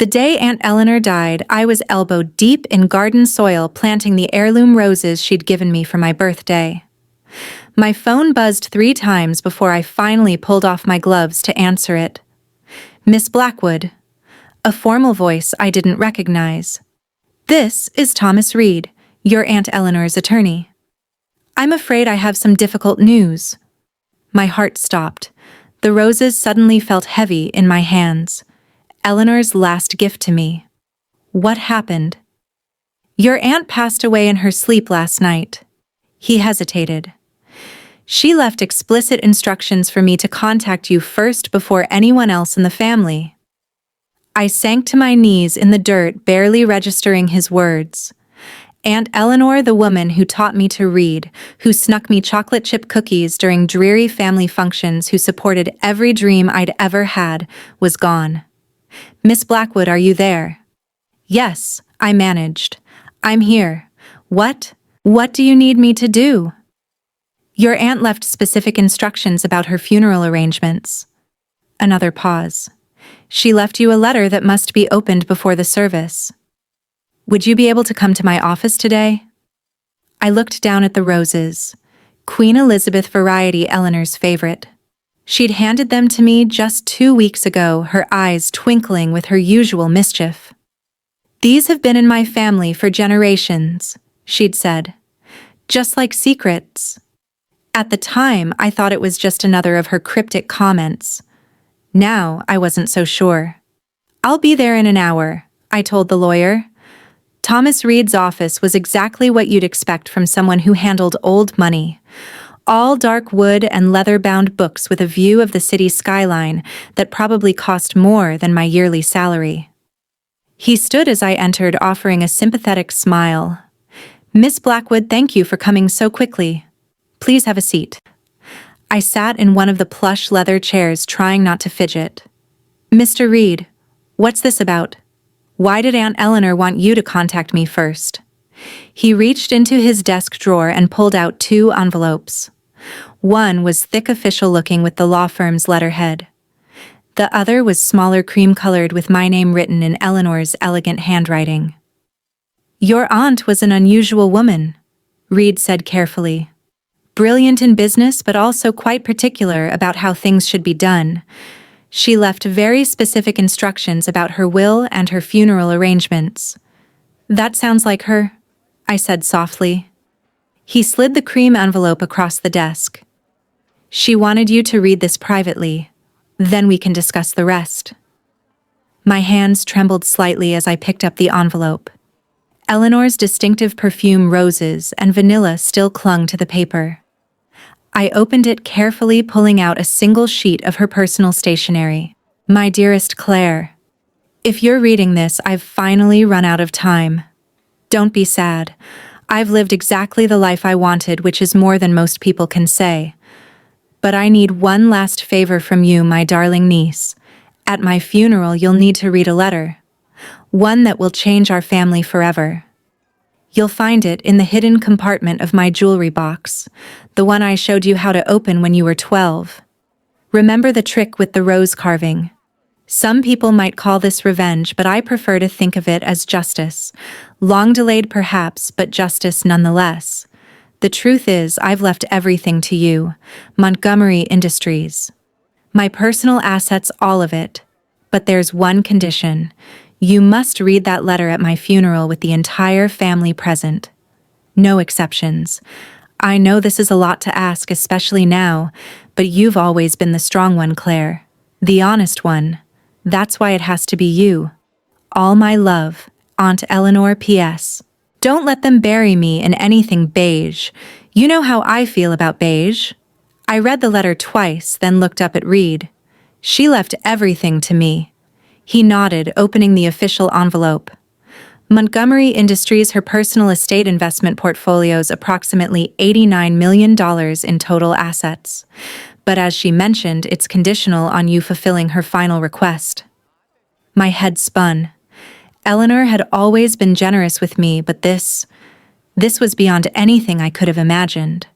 The day Aunt Eleanor died, I was elbow deep in garden soil planting the heirloom roses she'd given me for my birthday. My phone buzzed 3 times before I finally pulled off my gloves to answer it. Miss Blackwood. A formal voice I didn't recognize. This is Thomas Reed, your Aunt Eleanor's attorney. I'm afraid I have some difficult news. My heart stopped. The roses suddenly felt heavy in my hands. Eleanor's last gift to me. What happened? Your aunt passed away in her sleep last night. He hesitated. She left explicit instructions for me to contact you first before anyone else in the family. I sank to my knees in the dirt, barely registering his words. Aunt Eleanor, the woman who taught me to read, who snuck me chocolate chip cookies during dreary family functions, who supported every dream I'd ever had, was gone. Miss Blackwood, are you there? Yes, I managed. I'm here. What do you need me to do? Your aunt left specific instructions about her funeral arrangements. Another pause. She left you a letter that must be opened before the service. Would you be able to come to my office today? I looked down at the roses. Queen Elizabeth variety, Eleanor's favorite. She'd handed them to me just 2 weeks ago, her eyes twinkling with her usual mischief. These have been in my family for generations, she'd said. Just like secrets. At the time, I thought it was just another of her cryptic comments. Now, I wasn't so sure. I'll be there in an hour, I told the lawyer. Thomas Reed's office was exactly what you'd expect from someone who handled old money. All dark wood and leather-bound books with a view of the city skyline that probably cost more than my yearly salary. He stood as I entered, offering a sympathetic smile. Miss Blackwood, thank you for coming so quickly. Please have a seat. I sat in one of the plush leather chairs, trying not to fidget. Mr. Reed, what's this about? Why did Aunt Eleanor want you to contact me first? He reached into his desk drawer and pulled out 2 envelopes. One was thick, official-looking with the law firm's letterhead. The other was smaller, cream-colored with my name written in Eleanor's elegant handwriting. Your aunt was an unusual woman, Reed said carefully. Brilliant in business, but also quite particular about how things should be done. She left very specific instructions about her will and her funeral arrangements. That sounds like her, I said softly. He slid the cream envelope across the desk. She wanted you to read this privately. Then we can discuss the rest. My hands trembled slightly as I picked up the envelope. Eleanor's distinctive perfume, roses and vanilla, still clung to the paper. I opened it carefully, pulling out a single sheet of her personal stationery. My dearest Claire, if you're reading this, I've finally run out of time. Don't be sad. I've lived exactly the life I wanted, which is more than most people can say. But I need one last favor from you, my darling niece. At my funeral, you'll need to read a letter. One that will change our family forever. You'll find it in the hidden compartment of my jewelry box, the one I showed you how to open when you were 12. Remember the trick with the rose carving? Some people might call this revenge, but I prefer to think of it as justice. Long delayed perhaps, but justice nonetheless. The truth is, I've left everything to you, Montgomery Industries. My personal assets, all of it. But there's one condition. You must read that letter at my funeral with the entire family present. No exceptions. I know this is a lot to ask, especially now, but you've always been the strong one, Claire. The honest one. That's why it has to be you. All my love, Aunt Eleanor. P.S. Don't let them bury me in anything beige. You know how I feel about beige. I read the letter twice, then looked up at Reed. She left everything to me. He nodded, opening the official envelope. Montgomery Industries, her personal estate investment portfolio's approximately $89 million in total assets. But as she mentioned, it's conditional on you fulfilling her final request. My head spun. Eleanor had always been generous with me, but this was beyond anything I could have imagined.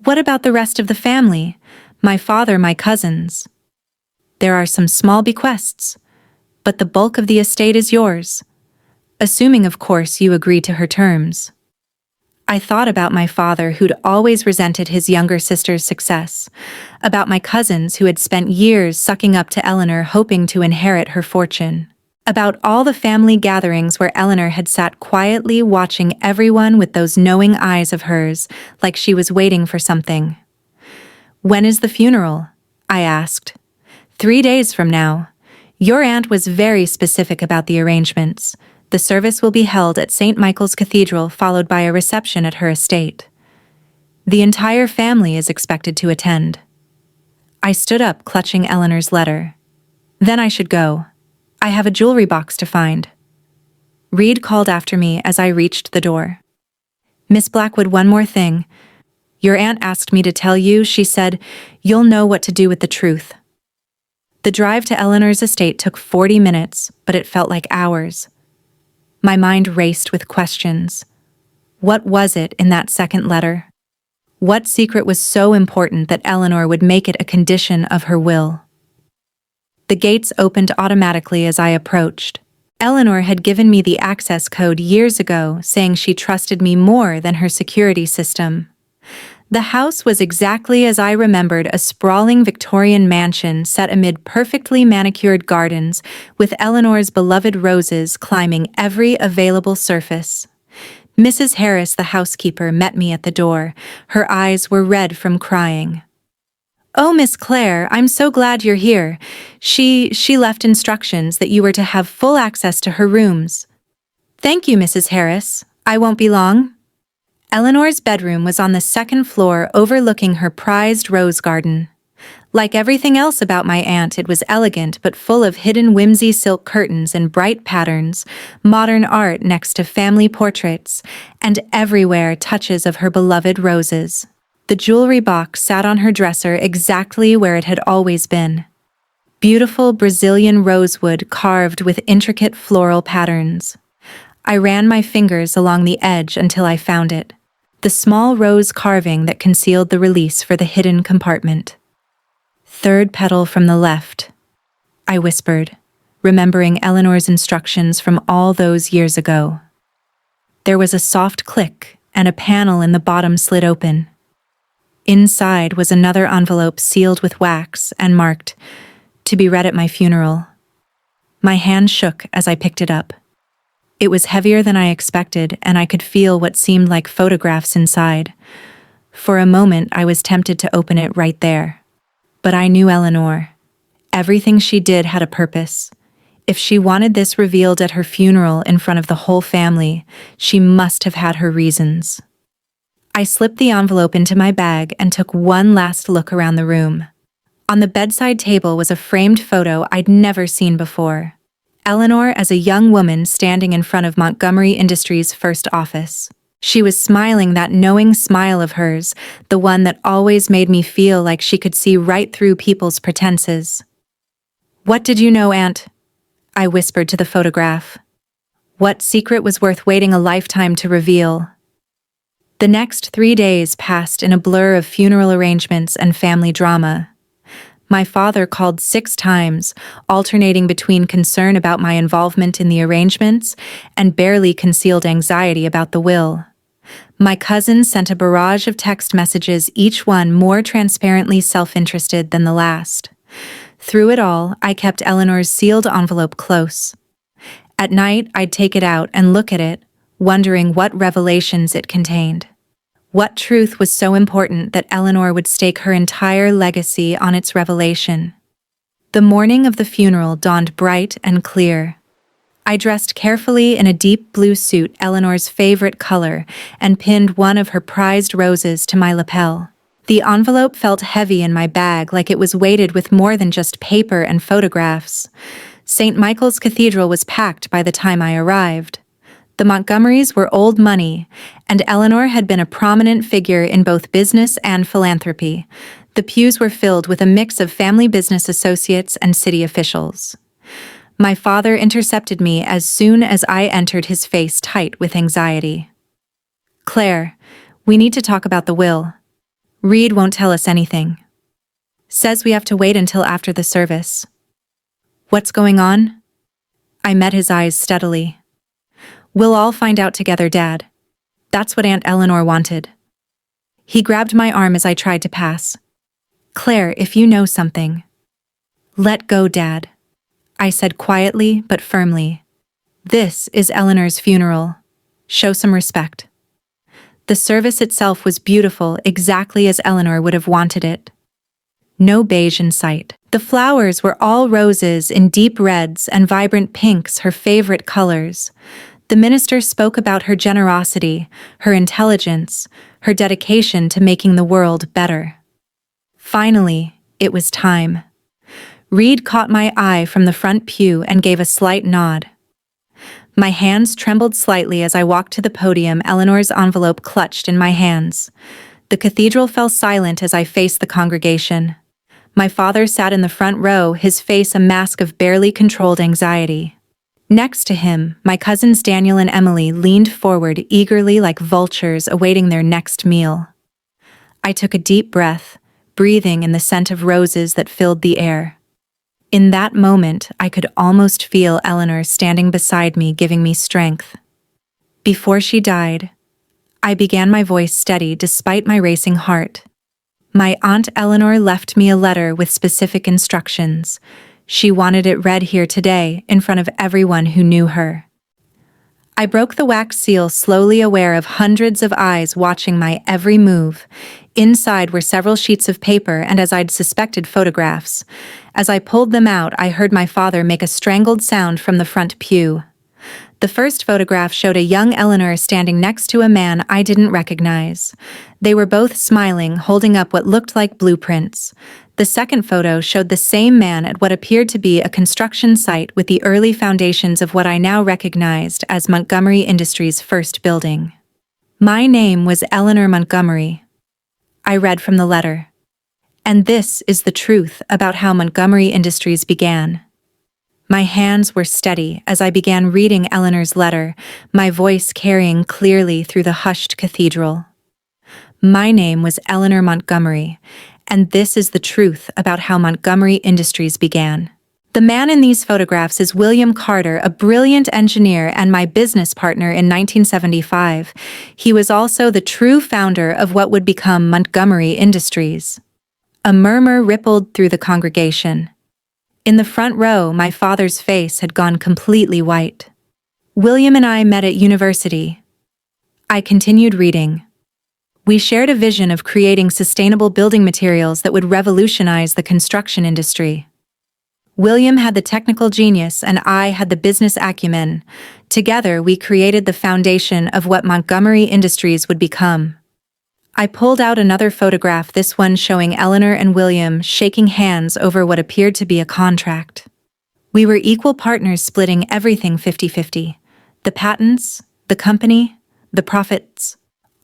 What about the rest of the family? My father, my cousins? There are some small bequests. but the bulk of the estate is yours. Assuming, of course, you agree to her terms. I thought about my father, who'd always resented his younger sister's success, about my cousins who had spent years sucking up to Eleanor hoping to inherit her fortune, about all the family gatherings where Eleanor had sat quietly watching everyone with those knowing eyes of hers, like she was waiting for something. "When is the funeral?" I asked. "3 days from now. Your aunt was very specific about the arrangements. The service will be held at St. Michael's Cathedral, followed by a reception at her estate. The entire family is expected to attend." I stood up, clutching Eleanor's letter. "Then I should go. I have a jewelry box to find." Reed called after me as I reached the door. "Miss Blackwood, one more thing. Your aunt asked me to tell you. She said you'll know what to do with the truth." The drive to Eleanor's estate took 40 minutes, but it felt like hours. My mind raced with questions. What was it in that second letter? What secret was so important that Eleanor would make it a condition of her will? The gates opened automatically as I approached. Eleanor had given me the access code years ago, saying she trusted me more than her security system. The house was exactly as I remembered, a sprawling Victorian mansion set amid perfectly manicured gardens, with Eleanor's beloved roses climbing every available surface. Mrs. Harris, the housekeeper, met me at the door. Her eyes were red from crying. "Oh, Miss Claire, I'm so glad you're here. She left instructions that you were to have full access to her rooms." "Thank you, Mrs. Harris. I won't be long." Eleanor's bedroom was on the second floor, overlooking her prized rose garden. Like everything else about my aunt, it was elegant but full of hidden whimsy, silk curtains and bright patterns, modern art next to family portraits, and everywhere touches of her beloved roses. The jewelry box sat on her dresser exactly where it had always been. Beautiful Brazilian rosewood carved with intricate floral patterns. I ran my fingers along the edge until I found it. The small rose carving that concealed the release for the hidden compartment. "Third petal from the left," I whispered, remembering Eleanor's instructions from all those years ago. There was a soft click, and a panel in the bottom slid open. Inside was another envelope sealed with wax and marked, "To be read at my funeral." My hand shook as I picked it up. It was heavier than I expected, and I could feel what seemed like photographs inside. For a moment, I was tempted to open it right there. But I knew Eleanor. Everything she did had a purpose. If she wanted this revealed at her funeral in front of the whole family, she must have had her reasons. I slipped the envelope into my bag and took one last look around the room. On the bedside table was a framed photo I'd never seen before. Eleanor as a young woman standing in front of Montgomery Industries' first office. She was smiling, that knowing smile of hers, the one that always made me feel like she could see right through people's pretenses. "What did you know, Aunt?" I whispered to the photograph. What secret was worth waiting a lifetime to reveal? The next 3 days passed in a blur of funeral arrangements and family drama. My father called 6 times, alternating between concern about my involvement in the arrangements and barely concealed anxiety about the will. My cousins sent a barrage of text messages, each one more transparently self-interested than the last. Through it all, I kept Eleanor's sealed envelope close. At night, I'd take it out and look at it, wondering what revelations it contained. What truth was so important that Eleanor would stake her entire legacy on its revelation? The morning of the funeral dawned bright and clear. I dressed carefully in a deep blue suit, Eleanor's favorite color, and pinned one of her prized roses to my lapel. The envelope felt heavy in my bag, like it was weighted with more than just paper and photographs. St. Michael's Cathedral was packed by the time I arrived. The Montgomerys were old money, and Eleanor had been a prominent figure in both business and philanthropy. The pews were filled with a mix of family business associates and city officials. My father intercepted me as soon as I entered, his face tight with anxiety. "Claire, we need to talk about the will. Reed won't tell us anything. Says we have to wait until after the service." "What's going on?" I met his eyes steadily. "We'll all find out together, Dad. That's what Aunt Eleanor wanted." He grabbed my arm as I tried to pass. "Claire, if you know something." "Let go, Dad," I said quietly but firmly. "This is Eleanor's funeral. Show some respect." The service itself was beautiful, exactly as Eleanor would have wanted it. No beige in sight. The flowers were all roses in deep reds and vibrant pinks, her favorite colors. The minister spoke about her generosity, her intelligence, her dedication to making the world better. Finally, it was time. Reed caught my eye from the front pew and gave a slight nod. My hands trembled slightly as I walked to the podium, Eleanor's envelope clutched in my hands. The cathedral fell silent as I faced the congregation. My father sat in the front row, his face a mask of barely controlled anxiety. Next to him, my cousins Daniel and Emily leaned forward eagerly like vultures awaiting their next meal. I took a deep breath, breathing in the scent of roses that filled the air. In that moment, I could almost feel Eleanor standing beside me, giving me strength. Before she died, I began my voice steady despite my racing heart. My Aunt Eleanor left me a letter with specific instructions. She wanted it read here today, in front of everyone who knew her. I broke the wax seal, slowly aware of hundreds of eyes watching my every move. Inside were several sheets of paper and, as I'd suspected, photographs. As I pulled them out, I heard my father make a strangled sound from the front pew. The first photograph showed a young Eleanor standing next to a man I didn't recognize. They were both smiling, holding up what looked like blueprints. The second photo showed the same man at what appeared to be a construction site with the early foundations of what I now recognized as Montgomery Industries' first building. My name was Eleanor Montgomery. I read from the letter. And this is the truth about how Montgomery Industries began. My hands were steady as I began reading Eleanor's letter, my voice carrying clearly through the hushed cathedral. My name was Eleanor Montgomery, and this is the truth about how Montgomery Industries began. The man in these photographs is William Carter, a brilliant engineer and my business partner in 1975. He was also the true founder of what would become Montgomery Industries. A murmur rippled through the congregation. In the front row, my father's face had gone completely white. William and I met at university. I continued reading. We shared a vision of creating sustainable building materials that would revolutionize the construction industry. William had the technical genius and I had the business acumen. Together, we created the foundation of what Montgomery Industries would become. I pulled out another photograph, this one showing Eleanor and William shaking hands over what appeared to be a contract. We were equal partners, splitting everything 50-50. The patents, the company, the profits.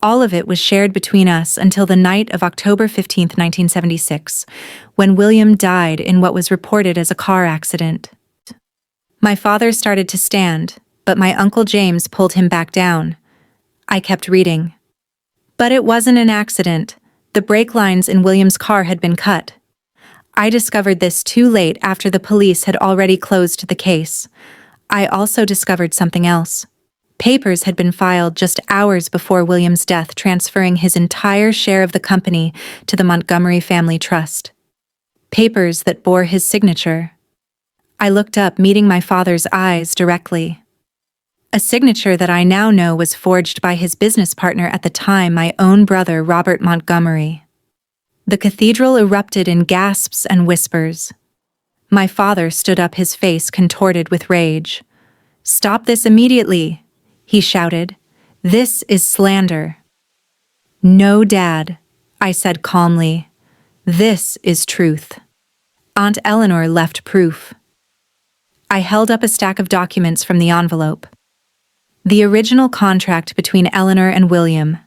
All of it was shared between us until the night of October 15, 1976, when William died in what was reported as a car accident. My father started to stand, but my Uncle James pulled him back down. I kept reading. But it wasn't an accident. The brake lines in William's car had been cut. I discovered this too late, after the police had already closed the case. I also discovered something else. Papers had been filed just hours before William's death, transferring his entire share of the company to the Montgomery Family Trust. Papers that bore his signature. I looked up, meeting my father's eyes directly. A signature that I now know was forged by his business partner at the time, my own brother, Robert Montgomery. The cathedral erupted in gasps and whispers. My father stood up, his face contorted with rage. "Stop this immediately," he shouted. "This is slander." "No, Dad," I said calmly. "This is truth. Aunt Eleanor left proof." I held up a stack of documents from the envelope. The original contract between Eleanor and William.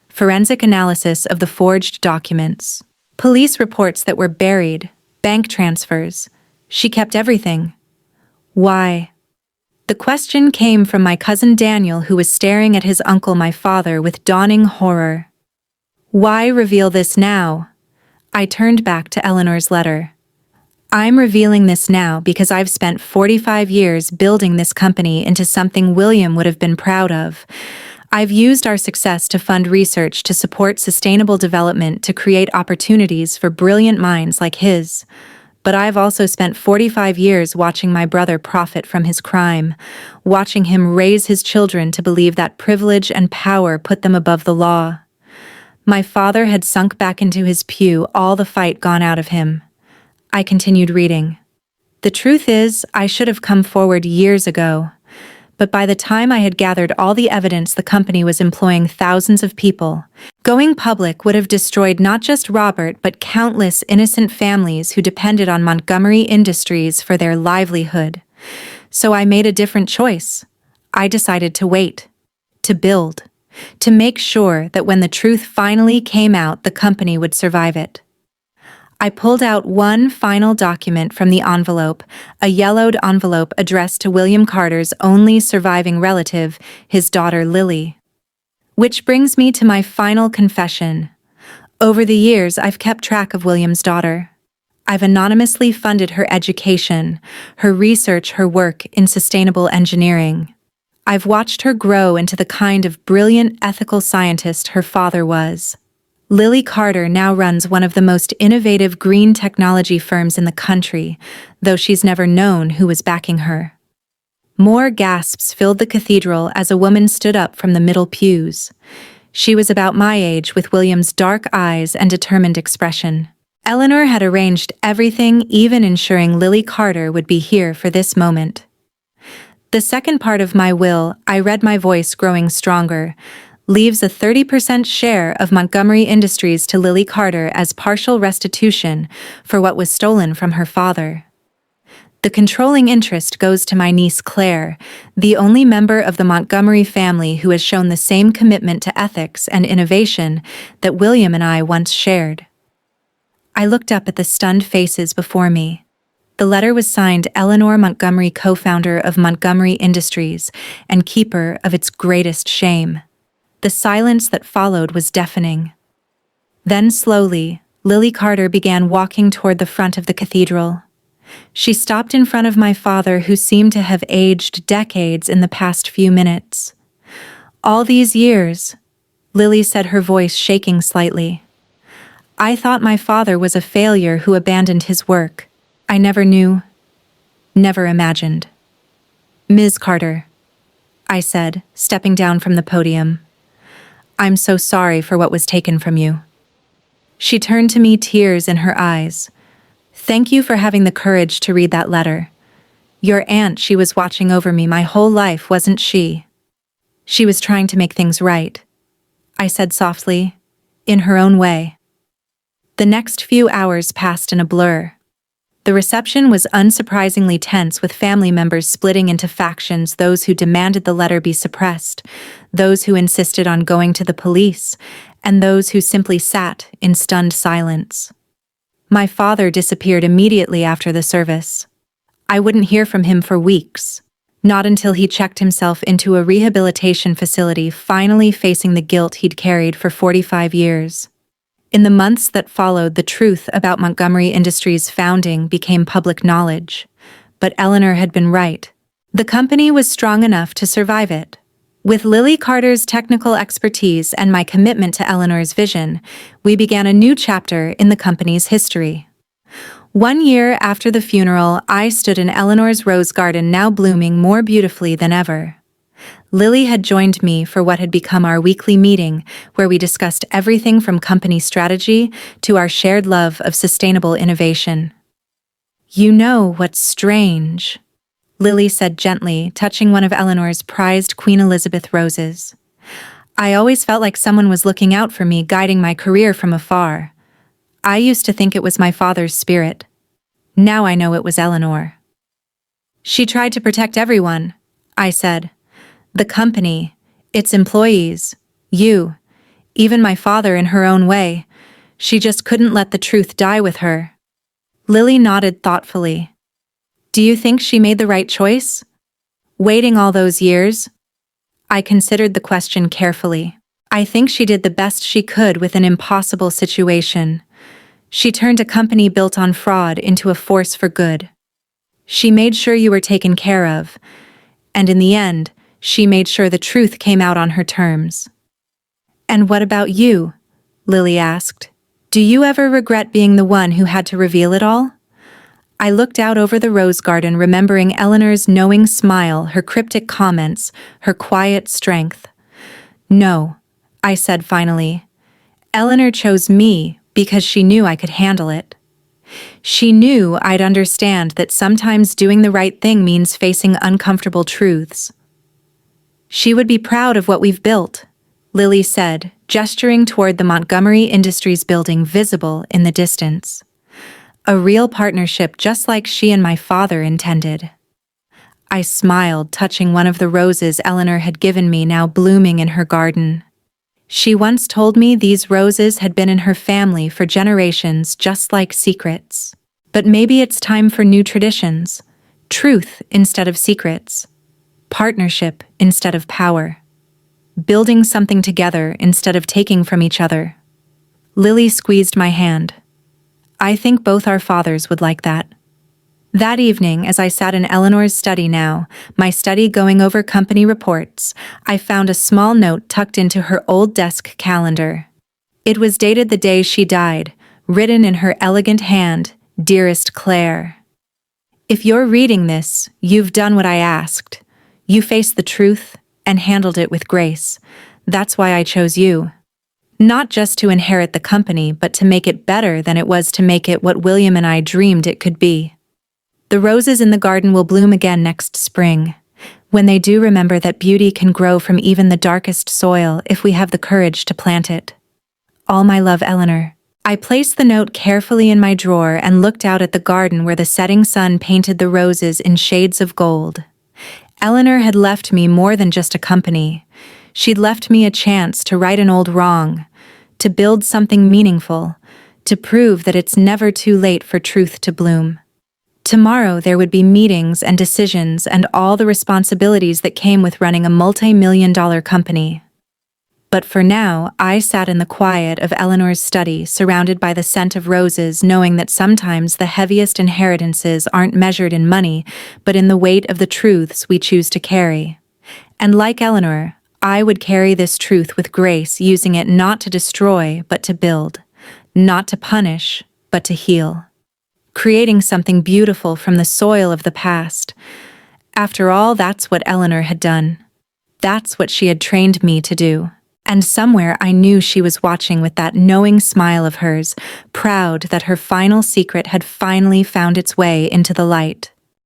Forensic analysis of the forged documents. Police reports that were buried. Bank transfers. She kept everything. Why? The question came from my cousin Daniel, who was staring at his uncle, my father, with dawning horror. Why reveal this now? I turned back to Eleanor's letter. I'm revealing this now because I've spent 45 years building this company into something William would have been proud of. I've used our success to fund research to support sustainable development to create opportunities for brilliant minds like his. But I've also spent 45 years watching my brother profit from his crime, watching him raise his children to believe that privilege and power put them above the law. My father had sunk back into his pew, all the fight gone out of him. I continued reading. The truth is, I should have come forward years ago. But by the time I had gathered all the evidence, the company was employing thousands of people. Going public would have destroyed not just Robert, but countless innocent families who depended on Montgomery Industries for their livelihood. So I made a different choice. I decided to wait, to build, to make sure that when the truth finally came out, the company would survive it. I pulled out one final document from the envelope, a yellowed envelope addressed to William Carter's only surviving relative, his daughter Lily. Which brings me to my final confession. Over the years, I've kept track of William's daughter. I've anonymously funded her education, her research, her work in sustainable engineering. I've watched her grow into the kind of brilliant ethical scientist her father was. Lily Carter now runs one of the most innovative green technology firms in the country, though she's never known who was backing her. More gasps filled the cathedral as a woman stood up from the middle pews. She was about my age, with William's dark eyes and determined expression. Eleanor had arranged everything, even ensuring Lily Carter would be here for this moment. The second part of my will, I read, my voice growing stronger, leaves a 30% share of Montgomery Industries to Lily Carter as partial restitution for what was stolen from her father. The controlling interest goes to my niece Claire, the only member of the Montgomery family who has shown the same commitment to ethics and innovation that William and I once shared. I looked up at the stunned faces before me. The letter was signed Eleanor Montgomery, co-founder of Montgomery Industries and keeper of its greatest shame. The silence that followed was deafening. Then slowly, Lily Carter began walking toward the front of the cathedral. She stopped in front of my father, who seemed to have aged decades in the past few minutes. All these years, Lily said, her voice shaking slightly. I thought my father was a failure who abandoned his work. I never knew, never imagined. Ms. Carter, I said, stepping down from the podium. I'm so sorry for what was taken from you. She turned to me, tears in her eyes. Thank you for having the courage to read that letter. Your aunt, she was watching over me my whole life, wasn't she? She was trying to make things right, I said softly, in her own way. The next few hours passed in a blur. The reception was unsurprisingly tense, with family members splitting into factions, those who demanded the letter be suppressed, those who insisted on going to the police, and those who simply sat in stunned silence. My father disappeared immediately after the service. I wouldn't hear from him for weeks, not until he checked himself into a rehabilitation facility, finally facing the guilt he'd carried for 45 years. In the months that followed, the truth about Montgomery Industries' founding became public knowledge. But Eleanor had been right. The company was strong enough to survive it. With Lily Carter's technical expertise and my commitment to Eleanor's vision, we began a new chapter in the company's history. 1 year after the funeral, I stood in Eleanor's rose garden, now blooming more beautifully than ever. Lily had joined me for what had become our weekly meeting, where we discussed everything from company strategy to our shared love of sustainable innovation. You know what's strange? Lily said gently, touching one of Eleanor's prized Queen Elizabeth roses. I always felt like someone was looking out for me, guiding my career from afar. I used to think it was my father's spirit. Now I know it was Eleanor. She tried to protect everyone, I said. The company, its employees, you, even my father in her own way. She just couldn't let the truth die with her. Lily nodded thoughtfully. Do you think she made the right choice? Waiting all those years? I considered the question carefully. I think she did the best she could with an impossible situation. She turned a company built on fraud into a force for good. She made sure you were taken care of, and in the end, she made sure the truth came out on her terms. And what about you? Lily asked. Do you ever regret being the one who had to reveal it all? I looked out over the rose garden, remembering Eleanor's knowing smile, her cryptic comments, her quiet strength. No, I said finally. Eleanor chose me because she knew I could handle it. She knew I'd understand that sometimes doing the right thing means facing uncomfortable truths. She would be proud of what we've built, Lily said, gesturing toward the Montgomery Industries building visible in the distance. A real partnership just like she and my father intended. I smiled, touching one of the roses Eleanor had given me, now blooming in her garden. She once told me these roses had been in her family for generations, just like secrets. But maybe it's time for new traditions. Truth instead of secrets. Partnership instead of power. Building something together instead of taking from each other. Lily squeezed my hand. I think both our fathers would like that. That evening, as I sat in Eleanor's study now, my study going over company reports, I found a small note tucked into her old desk calendar. It was dated the day she died, written in her elegant hand, "Dearest Claire. If you're reading this, you've done what I asked. You faced the truth and handled it with grace. That's why I chose you. Not just to inherit the company, but to make it better than it was, to make it what William and I dreamed it could be. The roses in the garden will bloom again next spring. When they do, remember that beauty can grow from even the darkest soil if we have the courage to plant it. All my love, Eleanor." I placed the note carefully in my drawer and looked out at the garden where the setting sun painted the roses in shades of gold. Eleanor had left me more than just a company. She'd left me a chance to right an old wrong, to build something meaningful, to prove that it's never too late for truth to bloom. Tomorrow there would be meetings and decisions and all the responsibilities that came with running a multi-million-dollar company. But for now, I sat in the quiet of Eleanor's study, surrounded by the scent of roses, knowing that sometimes the heaviest inheritances aren't measured in money, but in the weight of the truths we choose to carry. And like Eleanor, I would carry this truth with grace, using it not to destroy, but to build, not to punish, but to heal. Creating something beautiful from the soil of the past. After all, that's what Eleanor had done. That's what she had trained me to do. And somewhere I knew she was watching with that knowing smile of hers, proud that her final secret had finally found its way into the light.